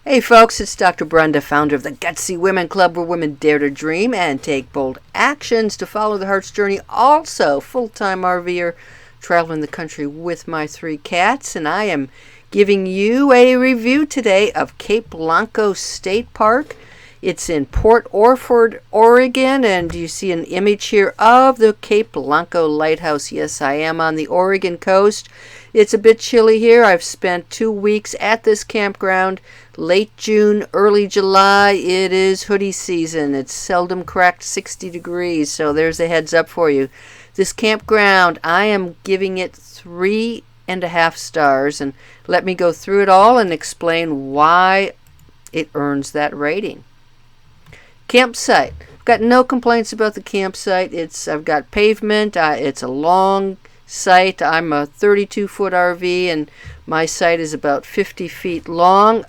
Hey folks, it's Dr. Brenda, founder of the Gutsy Women Club, where women dare to dream and take bold actions to follow their heart's journey. Also, full-time RVer, traveling the country with my 3 cats, and I am giving you a review today of Cape Blanco State Park. It's in Port Orford, Oregon, and you see an image here of the Cape Blanco lighthouse. Yes, I am on the Oregon coast. It's a bit chilly here. I've spent 2 weeks at this campground. Late June, early July, it is hoodie season. It's seldom cracked 60 degrees, so there's a heads up for you. This campground, I am giving it 3.5 stars, and let me go through it all and explain why it earns that rating. Campsite. I've got no complaints about the campsite. I've got pavement. It's a long site. I'm a 32-foot RV, and my site is about 50 feet long.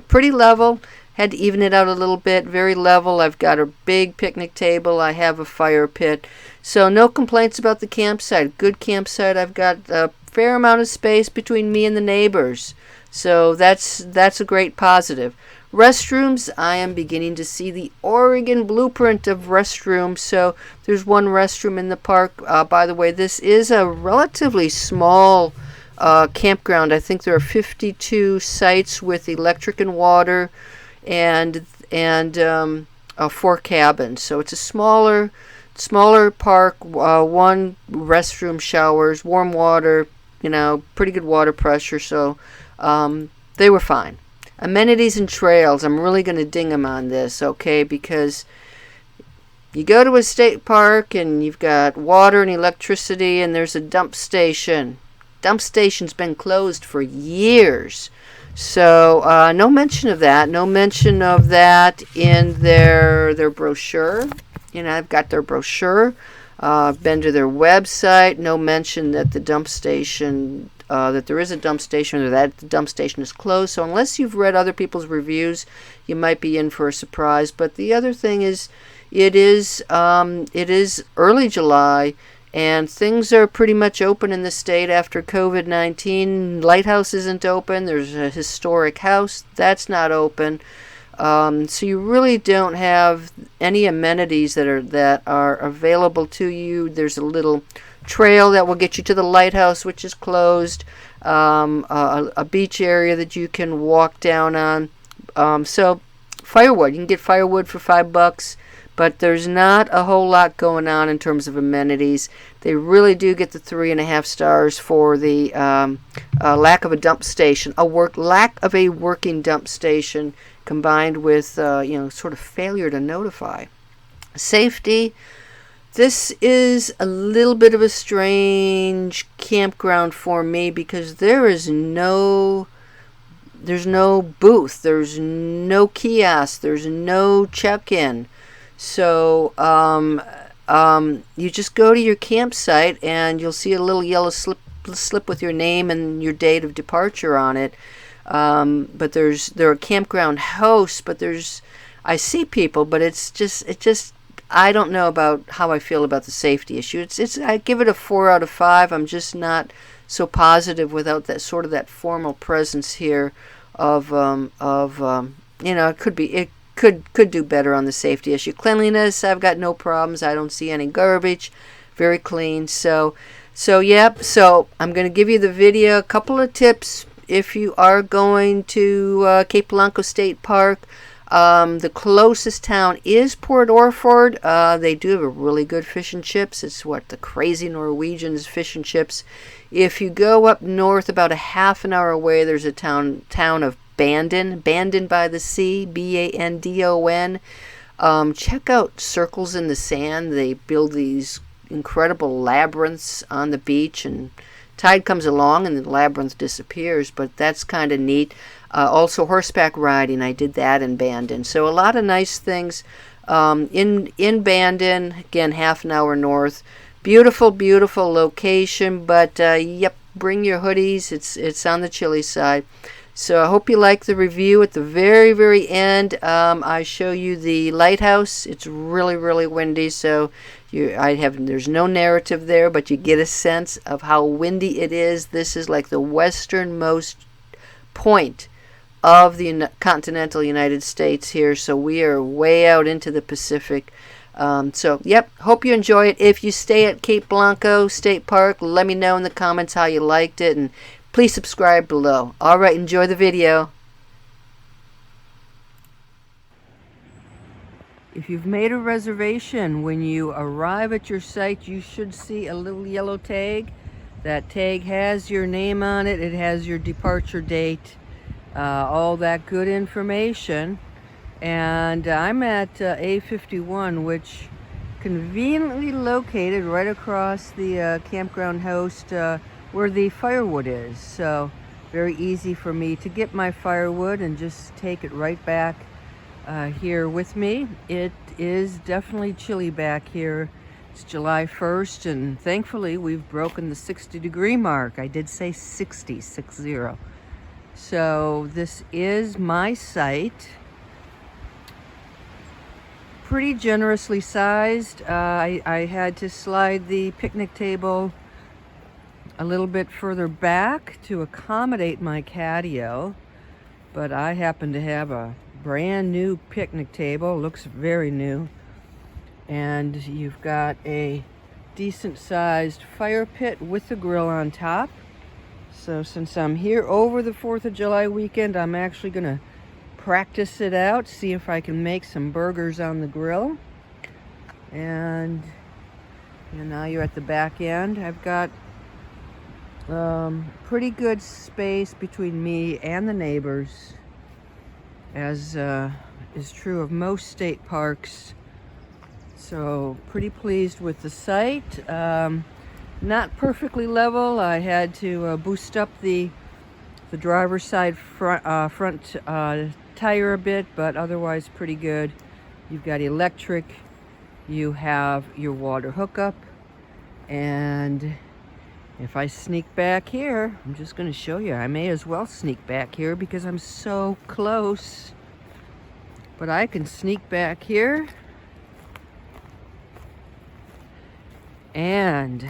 Pretty level. Had to even it out a little bit. Very level. I've got a big picnic table. I have a fire pit. So no complaints about the campsite. Good campsite. I've got a fair amount of space between me and the neighbors. So that's a great positive. Restrooms, I am beginning to see the Oregon blueprint of restrooms. So there's one restroom in the park. By the way, this is a relatively small campground. I think there are 52 sites with electric and water and 4 cabins. So it's a smaller park. 1 restroom, showers, warm water, pretty good water pressure. So they were fine. Amenities and trails, I'm really going to ding them on this, okay, because you go to a state park and you've got water and electricity and there's a dump station. Dump station's been closed for years. So no mention of that. No mention of that in their brochure. I've got their brochure. I've been to their website. No mention that the dump station that there is a dump station or that the dump station is closed. So unless you've read other people's reviews, you might be in for a surprise. But the other thing is, it is early July, and things are pretty much open in the state after COVID-19. Lighthouse isn't open. There's a historic house that's not open. So you really don't have any amenities that are available to you. There's a little trail that will get you to the lighthouse, which is closed, a beach area that you can walk down on. So firewood, you can get firewood for $5, but there's not a whole lot going on in terms of amenities. They really do get the 3.5 stars for the lack of a dump station, lack of a working dump station, combined with sort of failure to notify. Safety. This is a little bit of a strange campground for me because there's no booth, there's no kiosk, there's no check-in. So you just go to your campsite and you'll see a little yellow slip with your name and your date of departure on it. But there are campground hosts, but I see people, but it just I don't know about how I feel about the safety issue. I give it a 4 out of 5. I'm just not so positive without that formal presence here of it could do better on the safety issue. Cleanliness, I've got no problems. I don't see any garbage. Very clean. So I'm going to give you the video. A couple of tips if you are going to Cape Blanco State Park. The closest town is Port Orford. They do have a really good fish and chips. It's the crazy Norwegians fish and chips. If you go up north about a half an hour away, there's a town of Bandon by the Sea, Bandon. Check out Circles in the Sand. They build these incredible labyrinths on the beach, and tide comes along and the labyrinth disappears, but that's kind of neat. Also horseback riding, I did that in Bandon. So a lot of nice things in Bandon, again, half an hour north. Beautiful, beautiful location, but bring your hoodies. It's on the chilly side. So I hope you like the review. At the very, very end, I show you the lighthouse. It's really, really windy, so there's no narrative there, but you get a sense of how windy it is. This is like the westernmost point of the continental United States here, so we are way out into the Pacific. So, yep, hope you enjoy it. If you stay at Cape Blanco State Park, let me know in the comments how you liked it, and please subscribe below. All right, enjoy the video. If you've made a reservation, when you arrive at your site, you should see a little yellow tag. That tag has your name on it. It has your departure date, all that good information. And I'm at A51, which conveniently located right across the campground host where the firewood is. So very easy for me to get my firewood and just take it right back here with me. It is definitely chilly back here. It's July 1st, and thankfully we've broken the 60-degree mark. I did say 60. So this is my site. Pretty generously sized. I had to slide the picnic table a little bit further back to accommodate my catio, but I happen to have a brand new picnic table. Looks very new. And you've got a decent sized fire pit with a grill on top. So since I'm here over the 4th of July weekend, I'm actually gonna practice it out, see if I can make some burgers on the grill. And now you're at the back end. I've got pretty good space between me and the neighbors, as is true of most state parks. So pretty pleased with the site. Not perfectly level. I had to boost up the driver's side front tire a bit, but otherwise pretty good. You've got electric, you have your water hookup, and if I sneak back here, I'm just going to show you. I may as well sneak back here because I'm so close. But I can sneak back here and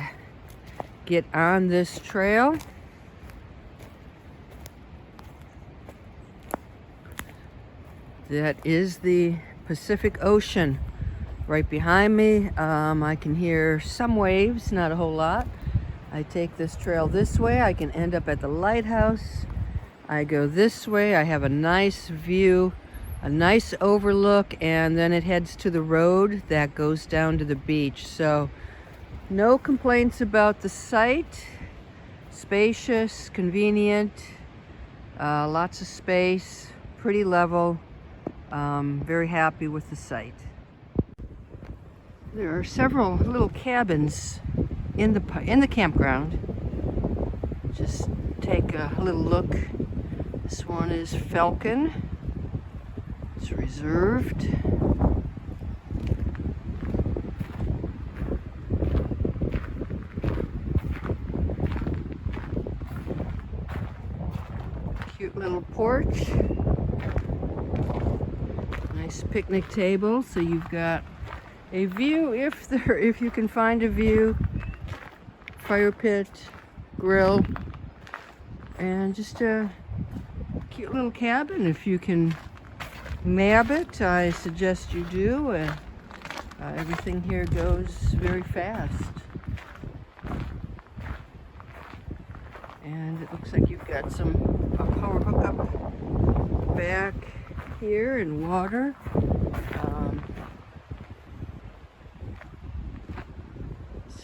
get on this trail. That is the Pacific Ocean right behind me. I can hear some waves, not a whole lot. I take this trail this way, I can end up at the lighthouse. I go this way, I have a nice view, a nice overlook, and then it heads to the road that goes down to the beach. So no complaints about the site. Spacious, convenient, lots of space, pretty level. Very happy with the site. There are several little cabins in the campground. Just take a little look. This one is Falcon. It's reserved. Cute little porch. Nice picnic table, so you've got a view if you can find a view. Fire pit, grill, and just a cute little cabin. If you can nab it, I suggest you do. Everything here goes very fast. And it looks like you've got a power hookup back here and water.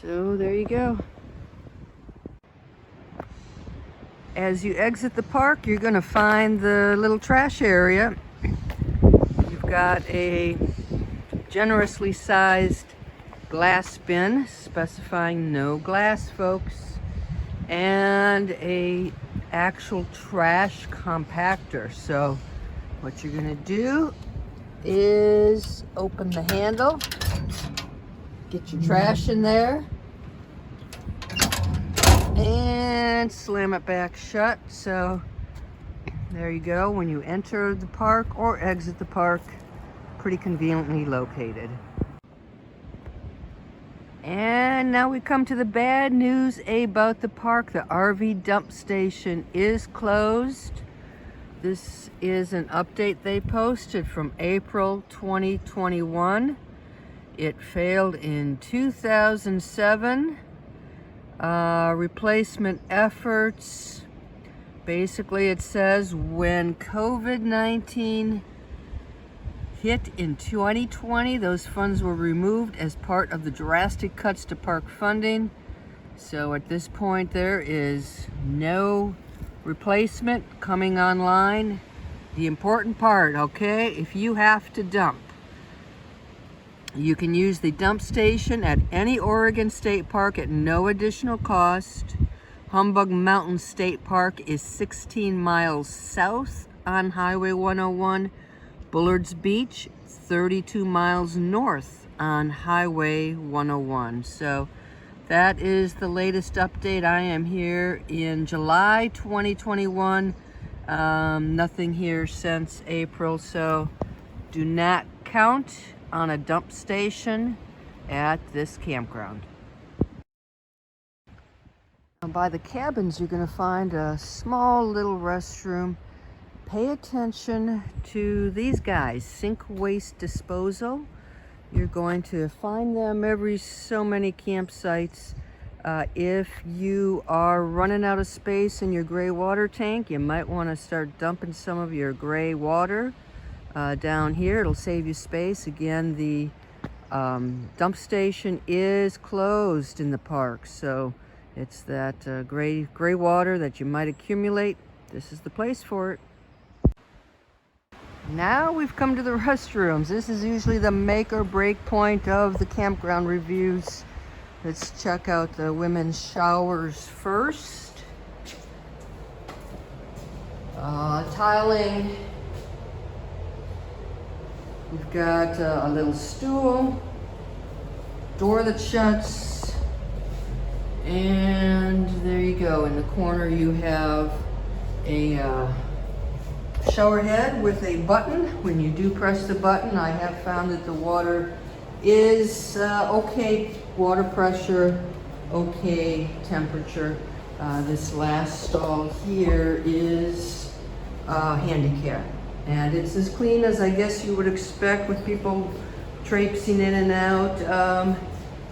So there you go. As you exit the park, you're going to find the little trash area. You've got a generously sized glass bin, specifying no glass, folks, and a actual trash compactor. So what you're going to do is open the handle, get your trash in there, and slam it back shut. So there you go. When you enter the park or exit the park, pretty conveniently located. And now we come to the bad news about the park. The RV dump station is closed This is an update they posted from April 2021. It failed in 2007. Replacement efforts. Basically, it says when COVID-19 hit in 2020, those funds were removed as part of the drastic cuts to park funding. So at this point, there is no replacement coming online. The important part, okay, if you have to dump, you can use the dump station at any Oregon state park at no additional cost. Humbug Mountain State Park is 16 miles south on Highway 101. Bullard's Beach, 32 miles north on Highway 101. So that is the latest update. I am here in July 2021. Nothing here since April, so do not count on a dump station at this campground. By the cabins, you're going to find a small little restroom. Pay attention to these guys, Sink Waste Disposal. You're going to find them every so many campsites. If you are running out of space in your gray water tank, you might want to start dumping some of your gray water down here. It'll save you space. Again, the dump station is closed in the park, so it's that gray water that you might accumulate. This is the place for it. Now we've come to the restrooms. This is usually the make or break point of the campground reviews. Let's check out the women's showers first. Tiling. We've got a little stool, door that shuts, and there you go. In the corner you have a shower head with a button. When you do press the button, I have found that the water is okay water pressure, okay temperature. This last stall here is handicap, and it's as clean as I guess you would expect with people traipsing in and out.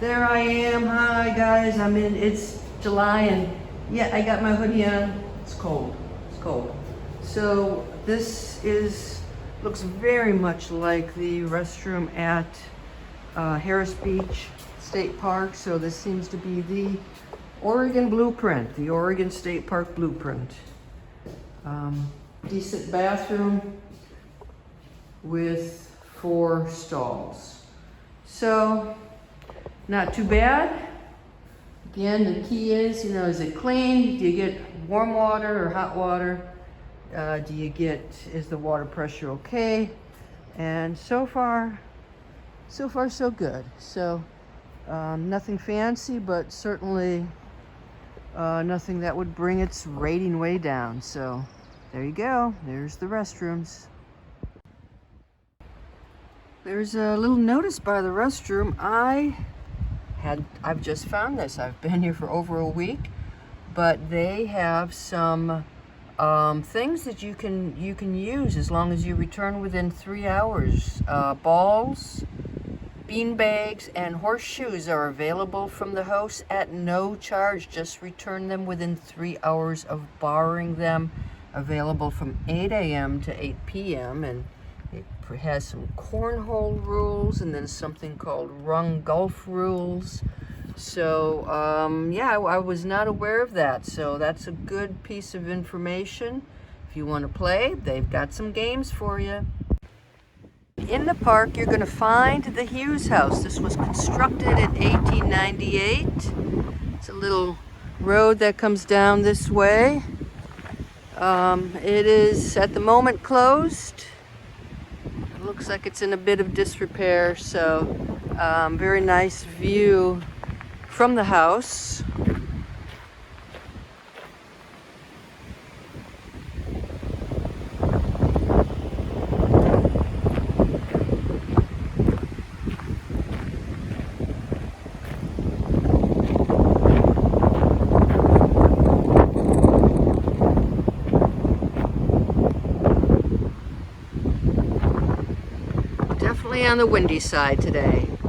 There I am. Hi guys, it's July, and yeah, I got my hoodie on. It's cold. It's cold. So this looks very much like the restroom at Harris Beach State Park. So this seems to be the Oregon blueprint, the Oregon State Park blueprint. Decent bathroom with 4 stalls. So not too bad. Again, the key is, is it clean? Do you get warm water or hot water? Is the water pressure okay? And so far so good. So nothing fancy, but certainly nothing that would bring its rating way down. So there you go. There's the restrooms. There's a little notice by the restroom. I've just found this. I've been here for over a week, but they have some things that you can use as long as you return within 3 hours. Balls, bean bags, and horseshoes are available from the host at no charge. Just return them within 3 hours of borrowing them. Available from 8 a.m. to 8 p.m. and it has some cornhole rules and then something called rung golf rules. So yeah, I was not aware of that. So that's a good piece of information. If you want to play, they've got some games for you. In the park, you're going to find the Hughes House. This was constructed in 1898. It's a little road that comes down this way. It is at the moment closed. It looks like it's in a bit of disrepair, so very nice view from the house. definitely on the windy side today.